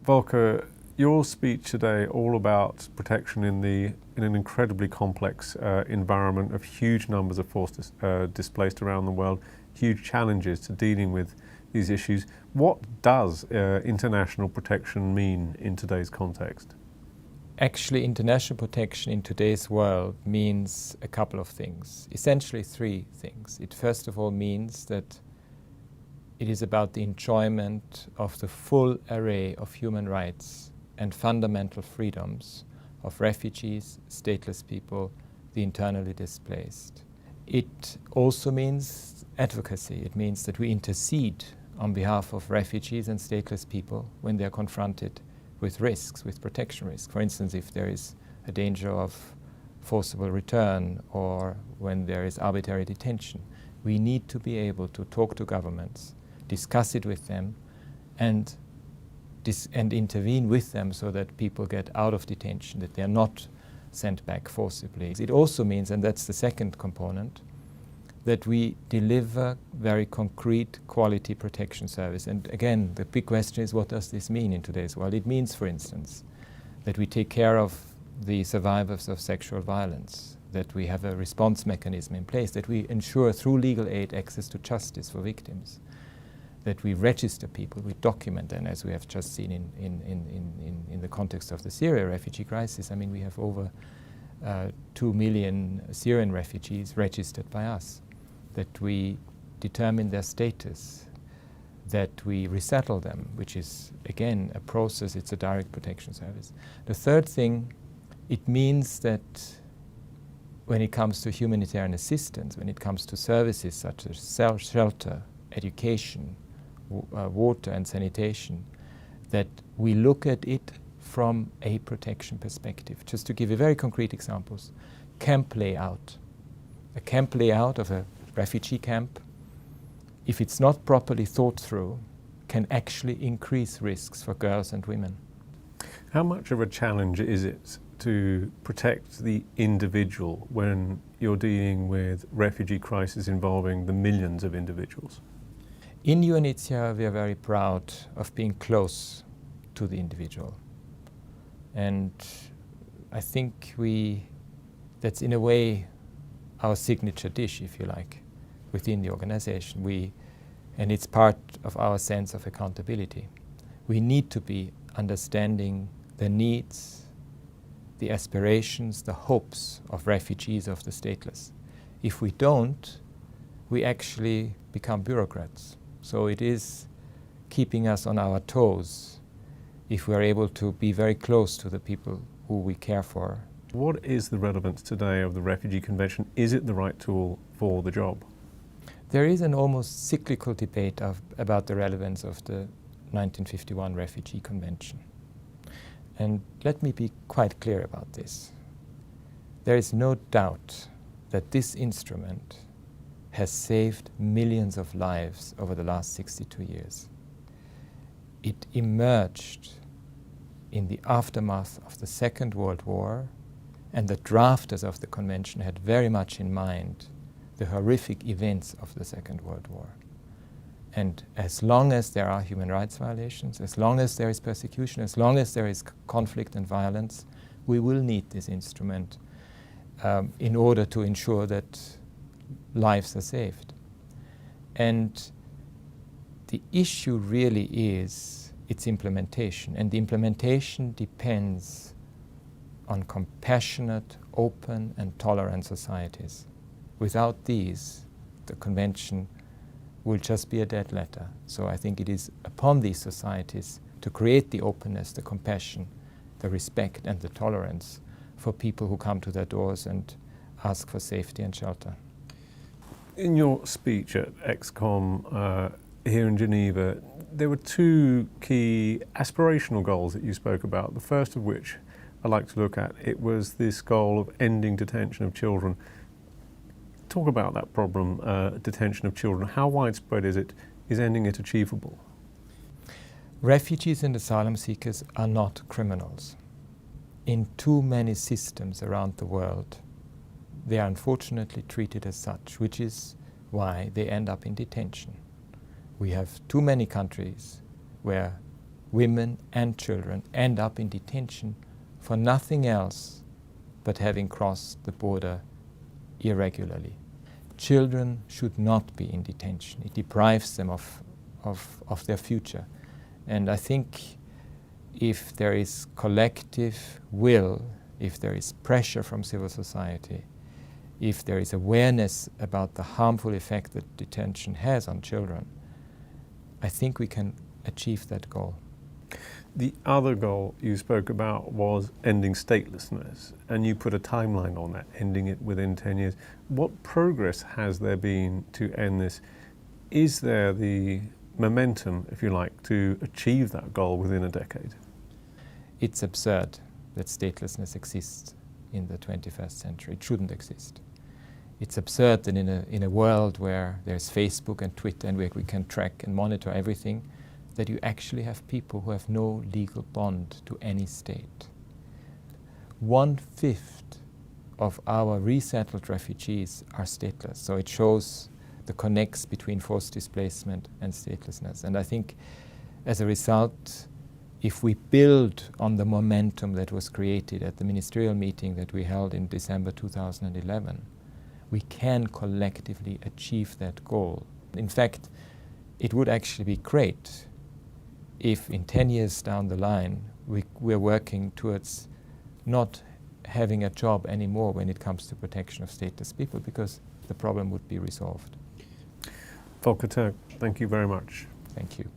Volker, your speech today all about protection in an incredibly complex environment of huge numbers of forced displaced around the world, huge challenges to dealing with these issues. What does international protection mean in today's context? Actually, international protection in today's world means a couple of things, essentially three things. It first of all means that it is about the enjoyment of the full array of human rights and fundamental freedoms of refugees, stateless people, the internally displaced. It also means advocacy. It means that we intercede on behalf of refugees and stateless people when they are confronted with risks, with protection risks. For instance, if there is a danger of forcible return or when there is arbitrary detention, we need to be able to talk to governments, discuss it with them, and intervene with them so that people get out of detention, that they are not sent back forcibly. It also means, and that's the second component, that we deliver very concrete quality protection service. And again, the big question is, what does this mean in today's world? It means, for instance, that we take care of the survivors of sexual violence, that we have a response mechanism in place, that we ensure through legal aid access to justice for victims, that we register people, we document them, as we have just seen in the context of the Syria refugee crisis. I mean, we have over 2 million Syrian refugees registered by us, that we determine their status, that we resettle them, which is, again, a process, it's a direct protection service. The third thing, it means that when it comes to humanitarian assistance, when it comes to services such as shelter, education, water and sanitation, that we look at it from a protection perspective. Just to give you very concrete examples, camp layout. A camp layout of a refugee camp, if it's not properly thought through, can actually increase risks for girls and women. How much of a challenge is it to protect the individual when you're dealing with refugee crises involving the millions of individuals? In UNHCR, we are very proud of being close to the individual. And I think that's in a way our signature dish, if you like, within the organization. And it's part of our sense of accountability. We need to be understanding the needs, the aspirations, the hopes of refugees, of the stateless. If we don't, we actually become bureaucrats. So it is keeping us on our toes if we are able to be very close to the people who we care for. What is the relevance today of the Refugee Convention? Is it the right tool for the job? There is an almost cyclical debate about the relevance of the 1951 Refugee Convention. And let me be quite clear about this. There is no doubt that this instrument has saved millions of lives over the last 62 years. It emerged in the aftermath of the Second World War, and the drafters of the convention had very much in mind the horrific events of the Second World War. And as long as there are human rights violations, as long as there is persecution, as long as there is conflict and violence, we will need this instrument in order to ensure that lives are saved. And the issue really is its implementation, and the implementation depends on compassionate, open and tolerant societies. Without these, the convention will just be a dead letter. So I think it is upon these societies to create the openness, the compassion, the respect and the tolerance for people who come to their doors and ask for safety and shelter. In your speech at ExCom here in Geneva, there were two key aspirational goals that you spoke about, the first of which I'd like to look at. It was this goal of ending detention of children. Talk about that problem, detention of children. How widespread is it? Is ending it achievable? Refugees and asylum seekers are not criminals. In too many systems around the world, they are unfortunately treated as such, which is why they end up in detention. We have too many countries where women and children end up in detention for nothing else but having crossed the border irregularly. Children should not be in detention. It deprives them of their future. And I think if there is collective will, if there is pressure from civil society, if there is awareness about the harmful effect that detention has on children, I think we can achieve that goal. The other goal you spoke about was ending statelessness, and you put a timeline on that, ending it within 10 years. What progress has there been to end this? Is there the momentum, if you like, to achieve that goal within a decade? It's absurd that statelessness exists in the 21st century. It shouldn't exist. It's absurd that in a world where there's Facebook and Twitter and where we can track and monitor everything, that you actually have people who have no legal bond to any state. 1/5 of our resettled refugees are stateless, so it shows the connects between forced displacement and statelessness. And I think as a result, if we build on the momentum that was created at the ministerial meeting that we held in December 2011, we can collectively achieve that goal. In fact, it would actually be great if in 10 years down the line we're working towards not having a job anymore when it comes to protection of stateless people, because the problem would be resolved. Volker Turk, thank you very much. Thank you.